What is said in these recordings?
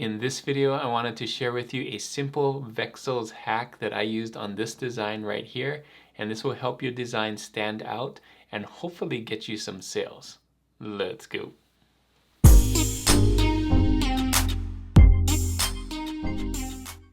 In this video, I wanted to share with you a simple Vexels hack that I used on this design right here, and this will help your design stand out and hopefully get you some sales. Let's go.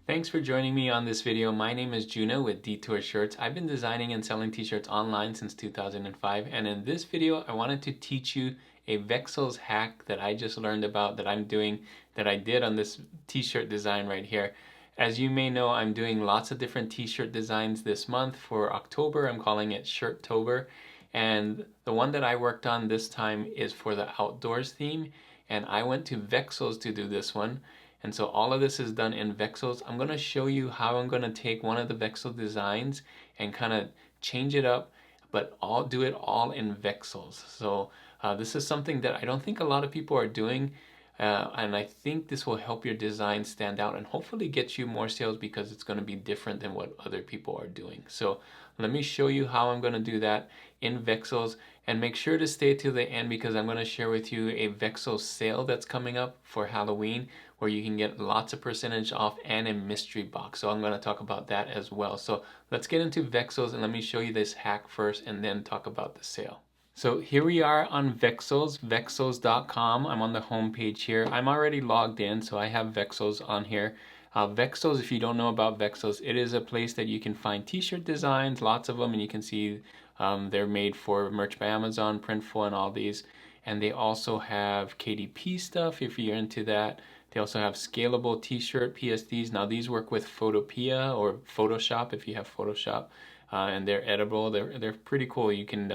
Thanks for joining me on this video. My name is Juno with Detour Shirts. I've been designing and selling t-shirts online since 2005, and in this video I wanted to teach you a Vexels hack that I just learned about that I'm doing, that I did on this t-shirt design right here. As you may know, I'm doing lots of different t-shirt designs this month. For October, I'm calling it Shirttober, and the one that I worked on this time is for the outdoors theme, and I went to Vexels to do this one. And so all of this is done in Vexels. I'm going to show you how I'm going to take one of the Vexel designs and kind of change it up, but do it all in Vexels. So this is something that I don't think a lot of people are doing, and I think this will help your design stand out and hopefully get you more sales because it's going to be different than what other people are doing. So let me show you how I'm going to do that in Vexels, and make sure to stay to the end because I'm going to share with you a Vexels sale that's coming up for Halloween where you can get lots of percentage off and a mystery box. So I'm going to talk about that as well. So let's get into Vexels and let me show you this hack first and then talk about the sale. So here we are on Vexels, vexels.com. I'm on the home page here. I'm already logged in, so I have Vexels on here. Vexels, if you don't know about Vexels, it is a place that you can find t-shirt designs, lots of them, and you can see they're made for Merch by Amazon, Printful, and all these. And they also have KDP stuff if you're into that. They also have scalable t-shirt PSDs. Now these work with Photopea or Photoshop if you have Photoshop, and they're editable. They're pretty cool. You can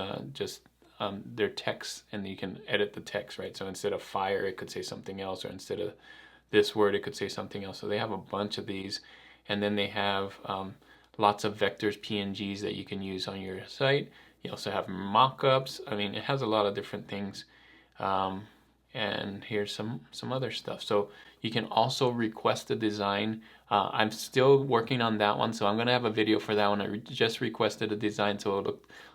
they're text and you can edit the text, right? So instead of fire, it could say something else, or instead of this word, it could say something else. So they have a bunch of these, and then they have lots of vectors, PNGs that you can use on your site. You also have mock-ups. I mean, it has a lot of different things. And here's some other stuff. So you can also request a design. I'm still working on that one, so I'm gonna have a video for that one. I just requested a design, so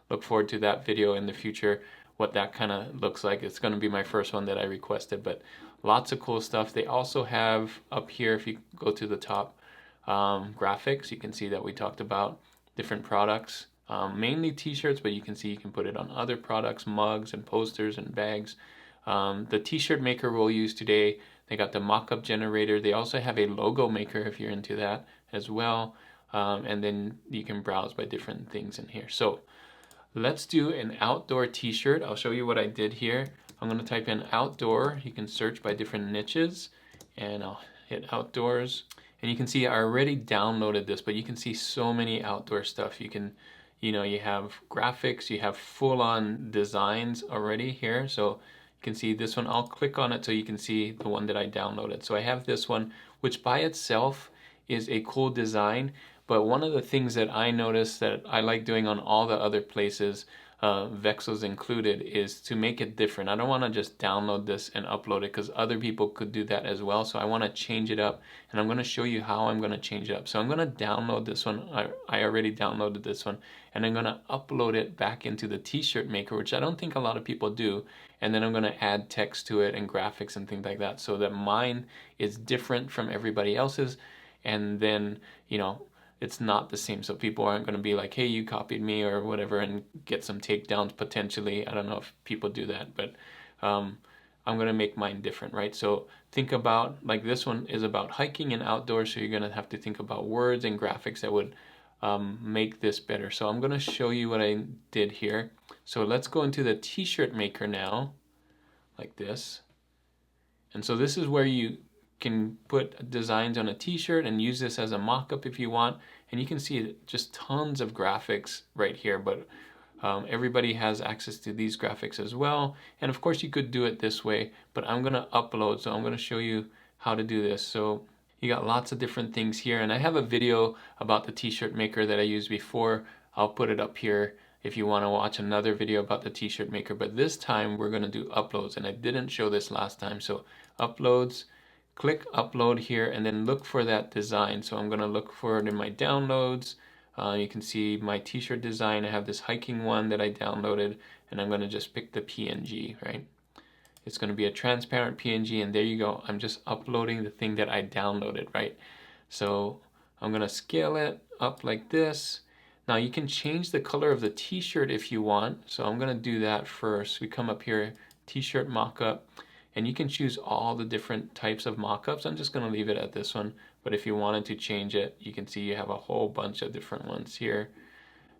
look forward to that video in the future, what that kind of looks like. It's gonna be my first one that I requested, but lots of cool stuff. They also have up here, if you go to the top, graphics. You can see that we talked about different products, mainly t-shirts, but you can see you can put it on other products, mugs and posters and bags. The t-shirt maker we'll use today, they got the mock-up generator. They also have a logo maker if you're into that as well. And then you can browse by different things in here. So let's do an outdoor t-shirt. I'll show you what I did here. I'm going to type in outdoor. You can search by different niches, and I'll hit outdoors. And you can see I already downloaded this, but you can see so many outdoor stuff. You can, you have graphics, you have full-on designs already here. So you can see this one. I'll click on it so you can see the one that I downloaded. So I have this one, which by itself is a cool design, but one of the things that I noticed that I like doing on all the other places, Vexels included, is to make it different. I don't want to just download this and upload it because other people could do that as well. So I want to change it up, and I'm going to show you how I'm going to change it up. So I'm going to download this one. I already downloaded this one, and I'm going to upload it back into the t-shirt maker, which I don't think a lot of people do. And then I'm going to add text to it and graphics and things like that so that mine is different from everybody else's. And then, it's not the same. So people aren't going to be like, hey, you copied me or whatever, and get some takedowns potentially. I don't know if people do that, but I'm going to make mine different, right? So think about, like, this one is about hiking and outdoors. So you're going to have to think about words and graphics that would make this better. So I'm going to show you what I did here. So let's go into the t-shirt maker now, like this. And so this is where you can put designs on a t-shirt and use this as a mock-up if you want. And you can see just tons of graphics right here, but everybody has access to these graphics as well. And of course you could do it this way, but I'm gonna upload, so I'm gonna show you how to do this. So you got lots of different things here, and I have a video about the t-shirt maker that I used before. I'll put it up here if you want to watch another video about the t-shirt maker, but this time we're going to do uploads, and I didn't show this last time. So uploads, click upload here, and then look for that design. So I'm going to look for it in my downloads. You can see my t-shirt design. I have this hiking one that I downloaded, and I'm going to just pick the PNG, right? It's going to be a transparent PNG, and there you go. I'm just uploading the thing that I downloaded, right? So I'm going to scale it up like this. Now you can change the color of the t-shirt if you want. So I'm going to do that first. We come up here, t-shirt mockup, and you can choose all the different types of mockups. I'm just going to leave it at this one. But if you wanted to change it, you can see you have a whole bunch of different ones here.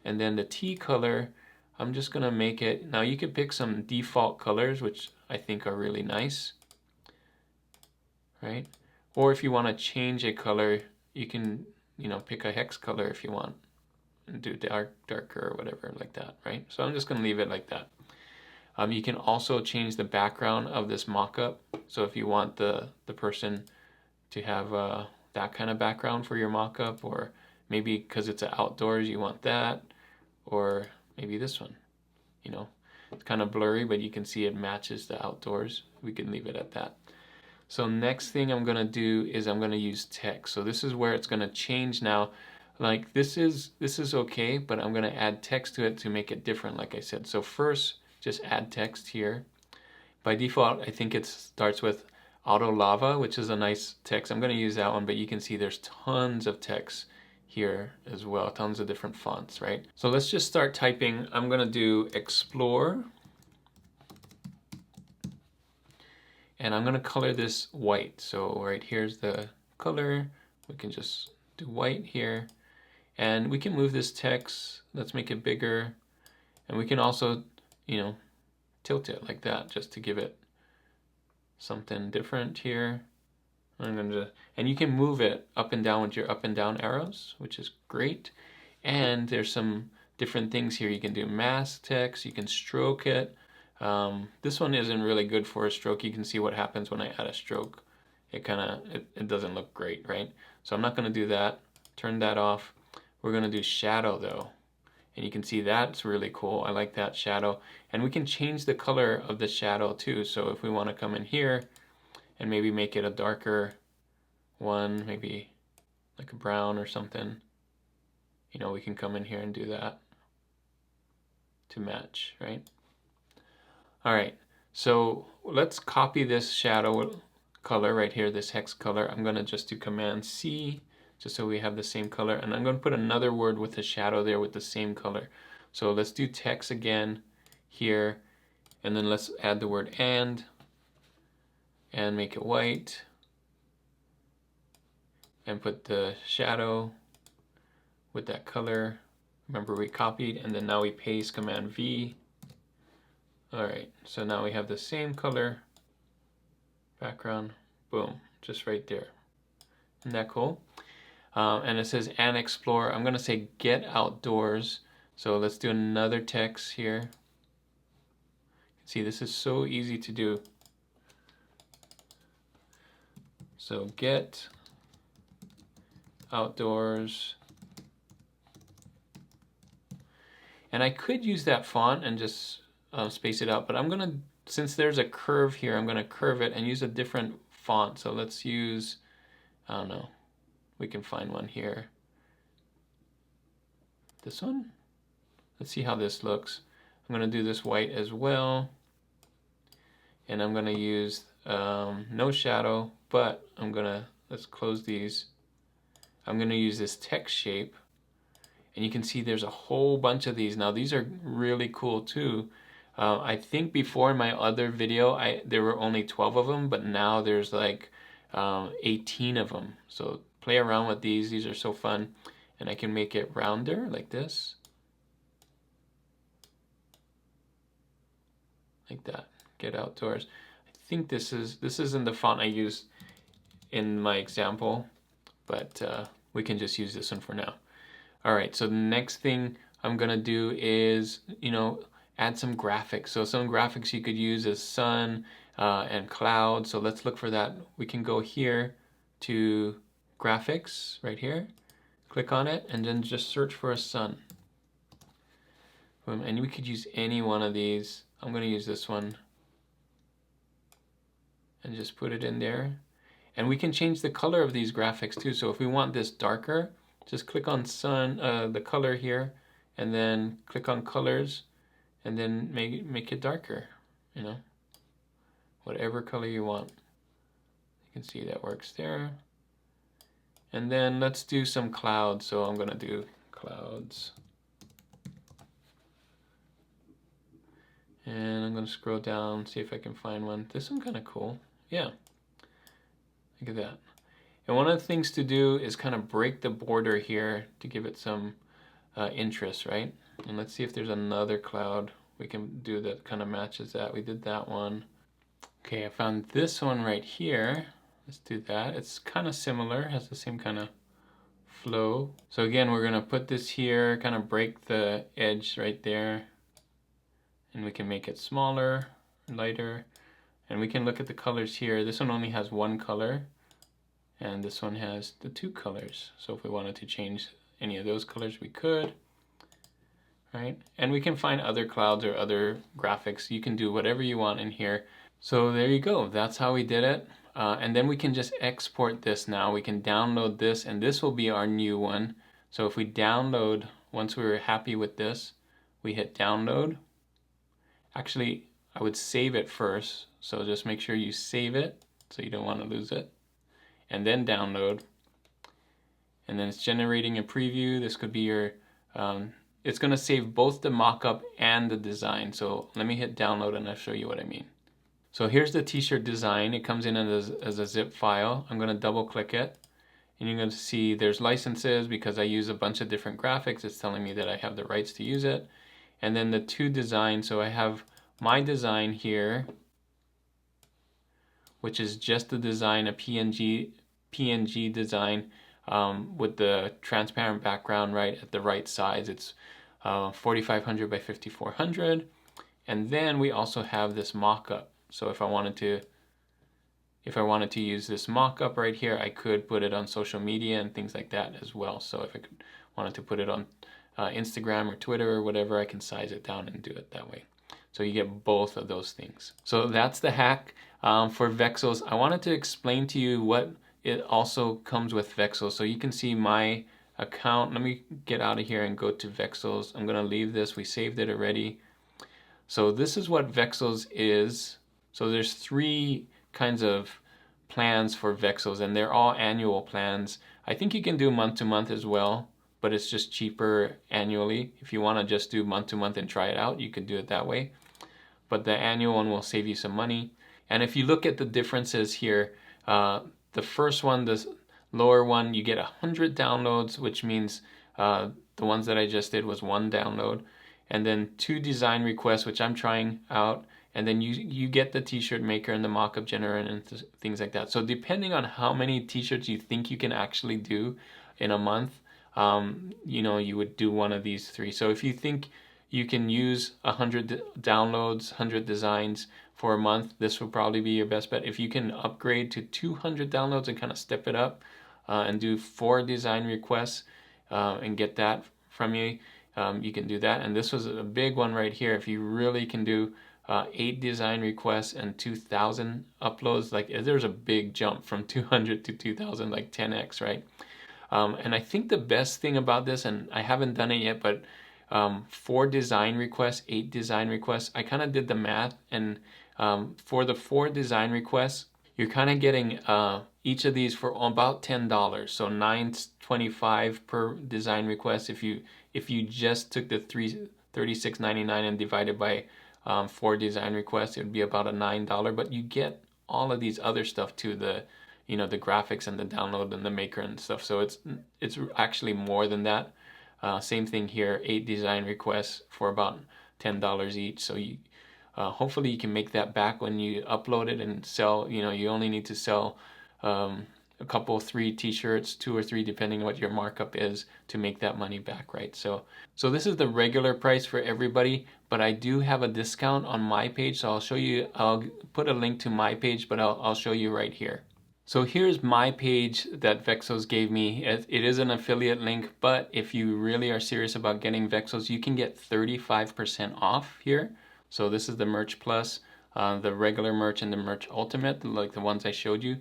And then the T color, I'm just going to make it. Now you can pick some default colors, which I think are really nice, right? Or if you want to change a color, you can, pick a hex color if you want and do darker or whatever like that, right? So I'm just going to leave it like that. You can also change the background of this mockup. So if you want the person to have that kind of background for your mockup, or maybe because it's outdoors you want that, or maybe this one, it's kind of blurry, but you can see it matches the outdoors. We can leave it at that. So next thing I'm going to do is I'm going to use text. So this is where it's going to change now. Like this is okay, but I'm going to add text to it to make it different, like I said. So first, just add text here. By default, I think it starts with auto lava, which is a nice text. I'm going to use that one, but you can see there's tons of text here as well, tons of different fonts, right? So let's just start typing. I'm going to do explore, and I'm going to color this white. So right here's the color. We can just do white here, and we can move this text. Let's make it bigger, and we can also, tilt it like that just to give it something different here. And you can move it up and down with your up and down arrows, which is great. And there's some different things here. You can do mask text, you can stroke it. This one isn't really good for a stroke. You can see what happens when I add a stroke. It doesn't look great, right? So I'm not going to do that. Turn that off. We're going to do shadow though. And you can see that's really cool. I like that shadow. And we can change the color of the shadow too. So if we want to come in here and maybe make it a darker one, maybe like a brown or something, we can come in here and do that to match, right? All right, so let's copy this shadow color right here, this hex color. I'm gonna just do Command C, just so we have the same color, and I'm gonna put another word with the shadow there with the same color. So let's do text again here, and then let's add the word and make it white, and put the shadow with that color. Remember we copied, and then now we paste Command V. All right, so now we have the same color background, boom, just right there. Isn't that cool? And it says and explore. I'm gonna say get outdoors. So let's do another text here. See, this is so easy to do. So get outdoors. And I could use that font and just space it out, but I'm gonna, since there's a curve here, I'm gonna curve it and use a different font. So let's use, I don't know, we can find one here. This one? Let's see how this looks. I'm gonna do this white as well. And I'm gonna use no shadow, but let's close these. I'm gonna use this text shape. And you can see there's a whole bunch of these. Now these are really cool too. I think before in my other video, there were only 12 of them, but now there's like 18 of them. So play around with these. These are so fun. And I can make it rounder like this. Like that. Get outdoors. I think this isn't the font I used in my example, but we can just use this one for now. All right, so the next thing I'm gonna do is, add some graphics. So some graphics you could use is sun and cloud. So let's look for that. We can go here to graphics right here, click on it, and then just search for a sun. And we could use any one of these. I'm gonna use this one and just put it in there. And we can change the color of these graphics too. So if we want this darker, just click on sun, the color here, and then click on colors, and then make it darker, whatever color you want. You can see that works there. And then let's do some clouds. So I'm gonna do clouds. And I'm gonna scroll down, see if I can find one. This one kind of cool. Yeah, look at that. And one of the things to do is kind of break the border here to give it some interest, right? And let's see if there's another cloud we can do that kind of matches that. We did that one. Okay, I found this one right here. Let's do that. It's kind of similar, has the same kind of flow. So again, we're gonna put this here, kind of break the edge right there. And we can make it smaller, lighter. And we can look at the colors here. This one only has one color, and this one has the two colors. So if we wanted to change any of those colors, we could, right? And we can find other clouds or other graphics. You can do whatever you want in here. So there you go. That's how we did it. And then we can just export this now. We can download this, and this will be our new one. So if we download, once we're happy with this, we hit download. Actually, I would save it first. So just make sure you save it so you don't want to lose it. And then download. And then it's generating a preview. This could be your, it's going to save both the mockup and the design. So let me hit download and I'll show you what I mean. So here's the t-shirt design. It comes in as a zip file. I'm going to double click it. And you're going to see there's licenses because I use a bunch of different graphics. It's telling me that I have the rights to use it. And then the two designs. So I have my design here, which is just the design, a PNG design with the transparent background right at the right size. It's 4500 by 5400. And then we also have this mock-up. So if I wanted to use this mock-up right here, I could put it on social media and things like that as well. So if I wanted to put it on Instagram or Twitter or whatever, I can size it down and do it that way. So you get both of those things. So that's the hack for Vexels. I wanted to explain to you what it also comes with Vexels. So you can see my account. Let me get out of here and go to Vexels. I'm going to leave this. We saved it already. So this is what Vexels is. So there's three kinds of plans for Vexels, and they're all annual plans. I think you can do month to month as well, but it's just cheaper annually. If you want to just do month to month and try it out, you could do it that way. But the annual one will save you some money. And if you look at the differences here, the first one, this lower one, you get 100 downloads, which means the ones that I just did was 1 download. And then 2 design requests, which I'm trying out. And then you get the t-shirt maker and the mock-up generator and things like that. So depending on how many t-shirts you think you can actually do in a month, you would do one of these 3. So if you think you can use 100 downloads, 100 designs for a month, this will probably be your best bet. If you can upgrade to 200 downloads and kind of step it up and do 4 design requests and get that from you, you can do that. And this was a big one right here. If you really can do 8 design requests and 2,000 uploads, like there's a big jump from 200 to 2,000, like 10x, right? And I think the best thing about this, and I haven't done it yet, but 4 design requests, 8 design requests, I kind of did the math, and for the 4 design requests, you're kind of getting each of these for about $10. So $9.25 per design request. If you just took the $36.99 and divided by 4 design requests, it would be about a $9. But you get all of these other stuff too, the graphics and the download and the maker and stuff. So it's actually more than that. Same thing here, 8 design requests for about $10 each. So you hopefully you can make that back when you upload it and sell. You only need to sell a couple, 3 t-shirts, 2 or 3, depending on what your markup is, to make that money back, right? So this is the regular price for everybody, but I do have a discount on my page. So I'll put a link to my page, but I'll show you right here. So here's my page that Vexels gave me. It is an affiliate link, but if you really are serious about getting Vexels, you can get 35% off here. So this is the Merch Plus, the regular merch and the Merch Ultimate, like the ones I showed you.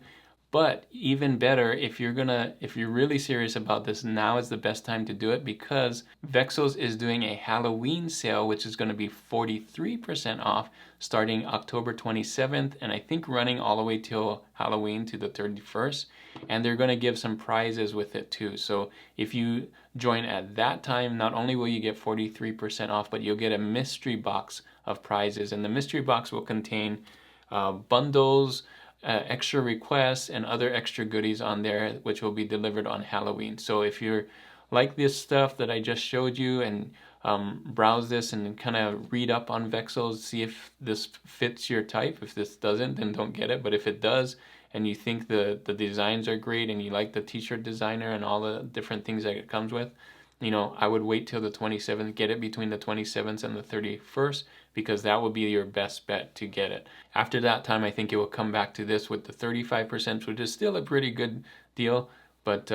But even better, if you're really serious about this, now is the best time to do it, because Vexels is doing a Halloween sale, which is going to be 43% off starting October 27th, and I think running all the way till Halloween to the 31st. And they're going to give some prizes with it too. So if you join at that time, not only will you get 43% off, but you'll get a mystery box of prizes. And the mystery box will contain bundles, extra requests, and other extra goodies on there, which will be delivered on Halloween. So if you're like this stuff that I just showed you, and browse this and kind of read up on Vexels, see if this fits your type. If this doesn't, then don't get it. But if it does, and you think the designs are great, and you like the t-shirt designer and all the different things that it comes with, you know, I would wait till the 27th, get it between the 27th and the 31st, because that will be your best bet to get it. After that time, I think it will come back to this with the 35%, which is still a pretty good deal. But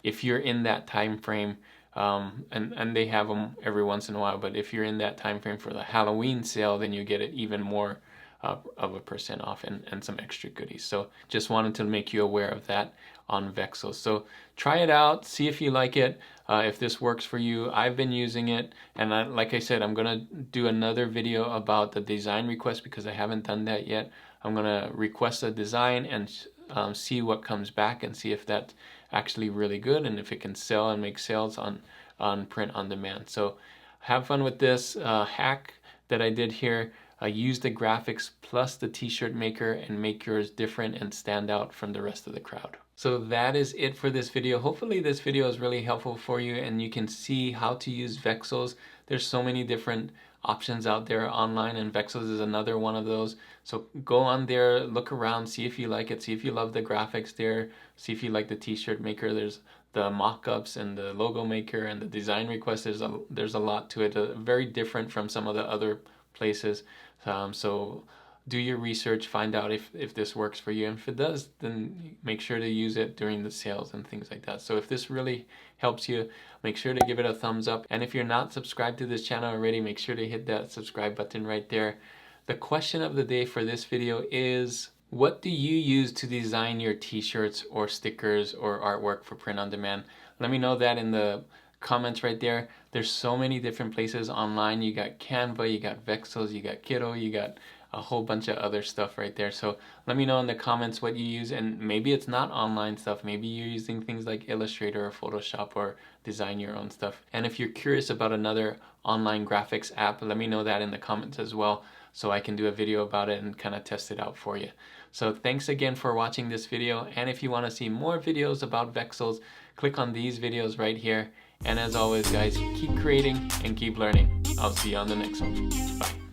if you're in that time frame, and they have them every once in a while, but if you're in that time frame for the Halloween sale, then you get it even more of a percent off, and some extra goodies. So just wanted to make you aware of that on Vexels. So try it out, see if you like it, if this works for you. I've been using it, and like I said, I'm gonna do another video about the design request, because I haven't done that yet. I'm gonna request a design and see what comes back, and see if that's actually really good, and if it can sell and make sales on print on demand. So have fun with this hack that I did here. Use the graphics plus the t-shirt maker and make yours different and stand out from the rest of the crowd. So that is it for this video. Hopefully this video is really helpful for you, and you can see how to use Vexels. There's so many different options out there online, and Vexels is another one of those. So go on there, look around, see if you like it, see if you love the graphics there, see if you like the t-shirt maker. There's the mock-ups and the logo maker and the design request. There's a lot to it, very different from some of the other places. So do your research, find out if this works for you, and if it does, then make sure to use it during the sales and things like that. So if this really helps you, make sure to give it a thumbs up, and if you're not subscribed to this channel already, make sure to hit that subscribe button right there. The question of the day for this video is, what do you use to design your t-shirts or stickers or artwork for print on demand? Let me know that in the comments right there. There's so many different places online. You got Canva, you got Vexels, you got Kiddo, you got a whole bunch of other stuff right there. So let me know in the comments what you use, and maybe it's not online stuff. Maybe you're using things like Illustrator or Photoshop, or design your own stuff. And if you're curious about another online graphics app, let me know that in the comments as well, so I can do a video about it and kind of test it out for you. So thanks again for watching this video, and if you want to see more videos about Vexels, click on these videos right here. And as always, guys, keep creating and keep learning. I'll see you on the next one. Bye.